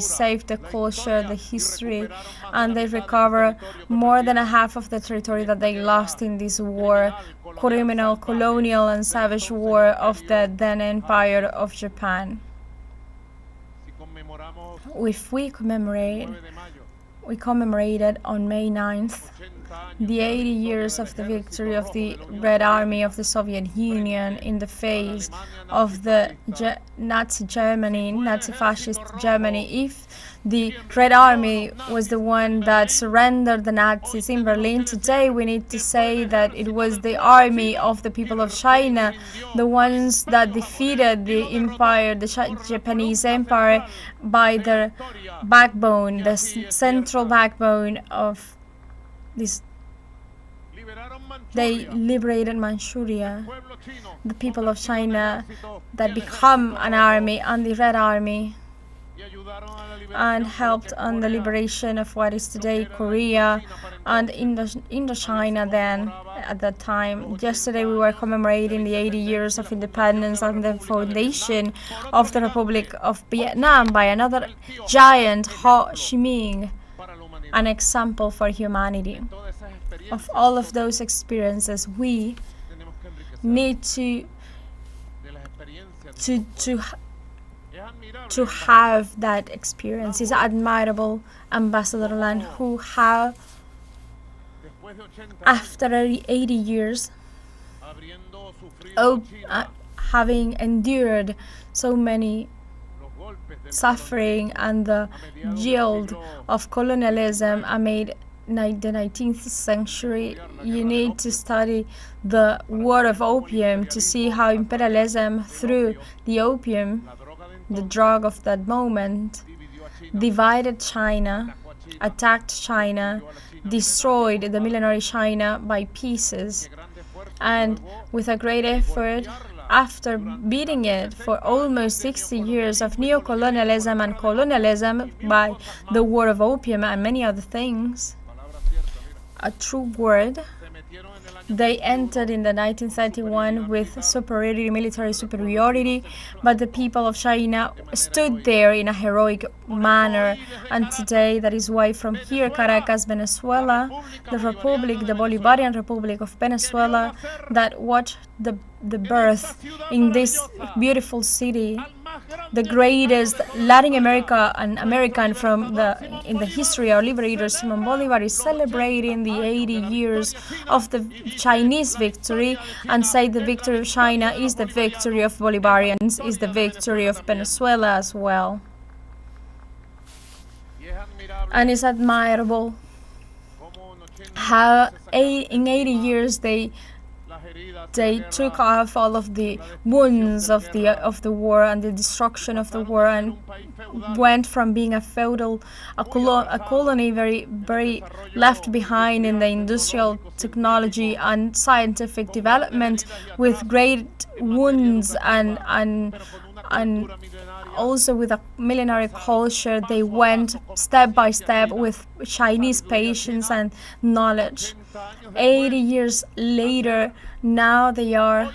save the culture, the history, and they recover more than a half of the territory that they lost in this war, criminal, colonial, and savage war of the then Empire of Japan. If we commemorated on May 9th the 80 years of the victory of the Red Army of the Soviet Union in the face of the Nazi Germany, Nazi-fascist Germany. If the Red Army was the one that surrendered the Nazis in Berlin, today we need to say that it was the army of the people of China, the ones that defeated the empire, the Japanese empire, by their backbone, the central backbone of this. They liberated Manchuria, the people of China that become an army, and the Red Army, and helped on the liberation of what is today Korea and Indochina then at that time. Yesterday we were commemorating the 80 years of independence and the foundation of the Republic of Vietnam by another giant, Ho Chi Minh, an example for humanity. Of all of those experiences, we need to have that experience. It's admirable, Ambassador Lan, who have, after 80 years, having endured so many suffering and the yield of colonialism amid the 19th century, you need to study the war of opium to see how imperialism, through the opium, the drug of that moment, divided China, attacked China, destroyed the millenary China by pieces, and with a great effort, after beating it for almost 60 years of neocolonialism and colonialism by the war of opium and many other things, a true word, they entered in the 1931 with superiority, military superiority, but the people of China stood there in a heroic manner. And today, that is why from here, Caracas, Venezuela, the Republic, the Bolivarian Republic of Venezuela, that watched the birth in this beautiful city, the greatest Latin America and American in the history, our liberator Simon Bolivar is celebrating the 80 years of the Chinese victory, and say the victory of China is the victory of Bolivarians, is the victory of Venezuela as well. And it's admirable how in 80 years they took off all of the wounds of the war and the destruction of the war, and went from being a colony very left behind in the industrial technology and scientific development, with great wounds and also with a millenary culture. They went step by step with Chinese patience and knowledge. 80 years later, now they are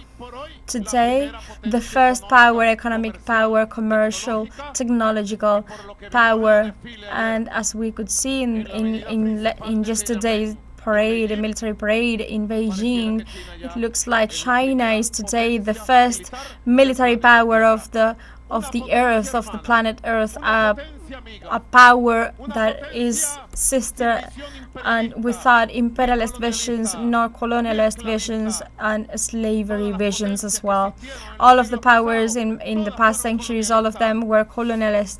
today the first power, economic power, commercial, technological power. And as we could see in yesterday's parade, a military parade in Beijing, it looks like China is today the first military power of the earth, of the planet Earth, a power that is sister and without imperialist visions nor colonialist visions and slavery visions as well. All of the powers in the past centuries, all of them were colonialist.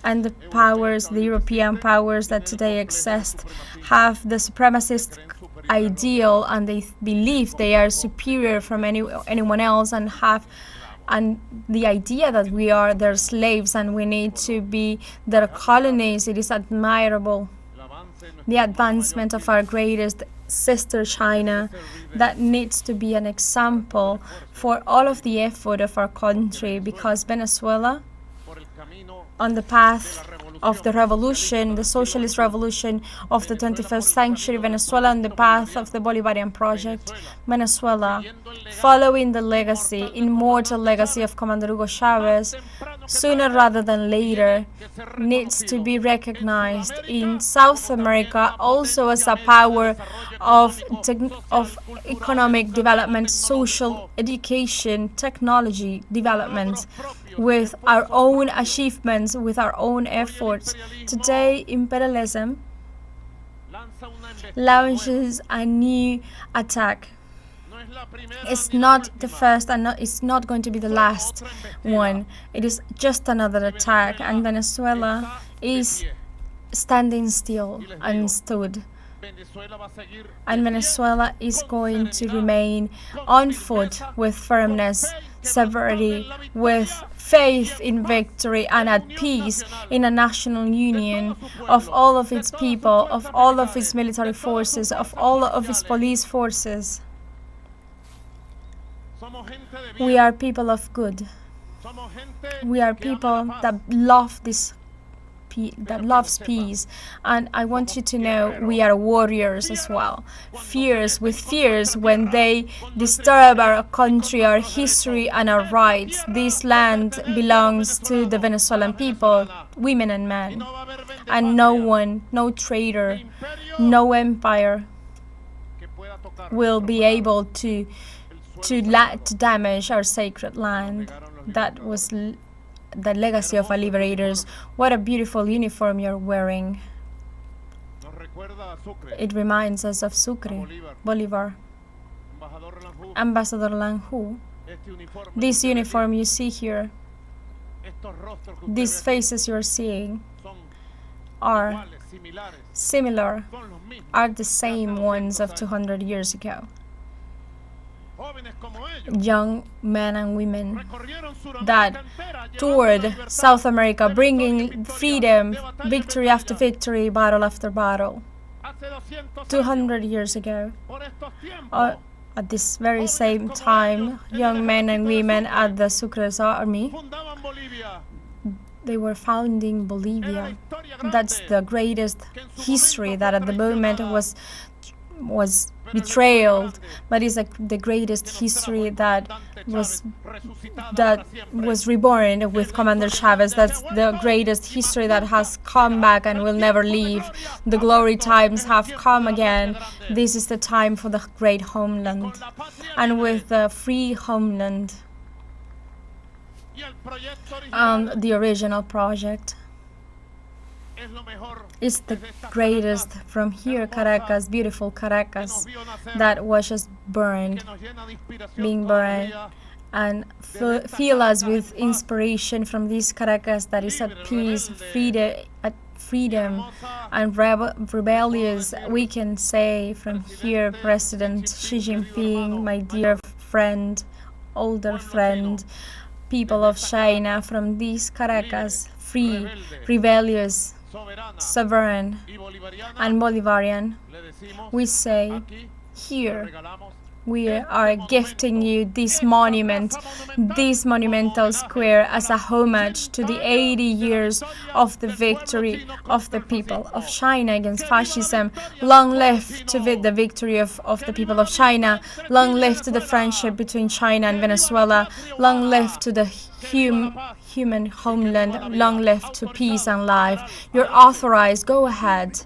And the powers, the European powers that today exist, have the supremacist ideal, and they believe they are superior from anyone else, and the idea that we are their slaves and we need to be their colonies. It is admirable, the advancement of our greatest sister China, that needs to be an example for all of the effort of our country, because Venezuela, on the path of the revolution, the socialist revolution of the 21st century, Venezuela on the path of the Bolivarian project, Venezuela, following the legacy, immortal legacy of Commander Hugo Chavez, sooner rather than later, needs to be recognized in South America also as a power of economic development, social education, technology development, with our own achievements, with our own efforts. Today, imperialism launches a new attack. It's not the first and it's not going to be the last one. It is just another attack, and Venezuela is standing still and stood. And Venezuela is going to remain on foot with firmness, severity, with faith in victory and at peace in a national union of all of its people, of all of its military forces, of all of its police forces. We are people of good. We are people that love loves peace, and I want you to know we are warriors as well. Fierce when they disturb our country, our history, and our rights. This land belongs to the Venezuelan people, women and men, and no one, no traitor, no empire will be able to damage our sacred land. That was the legacy of our liberators. What a beautiful uniform you're wearing. It reminds us of Sucre, Bolivar, Ambassador Lanhu. This uniform you see here, these faces you're seeing are similar, are the same ones of 200 years ago. Young men and women that toured South America, bringing freedom, victory after victory, battle after battle. 200 years ago, at this very same time, young men and women at the Sucre's army, they were founding Bolivia. That's the greatest history that at the moment was betrayed, but is the greatest history that was reborn with Commander Chavez. That's the greatest history that has come back and will never leave. The glory times have come again. This is the time for the great homeland, and with the free homeland and the original project is the greatest from here, Caracas, beautiful Caracas, that was just being burned, and fill us with inspiration from this Caracas that is at peace, freedom and rebellious. We can say from here, President Xi Jinping, my dear friend, older friend, people of China, from this Caracas, free, rebellious, sovereign and Bolivarian, we say here we are gifting you this monument, this monumental square, as a homage to the 80 years of the victory of the people of China against fascism. Long live to the victory of the people of China. Long live to the friendship between China and Venezuela. Long live to the human homeland. Long live to peace and life. You're authorized. Go ahead.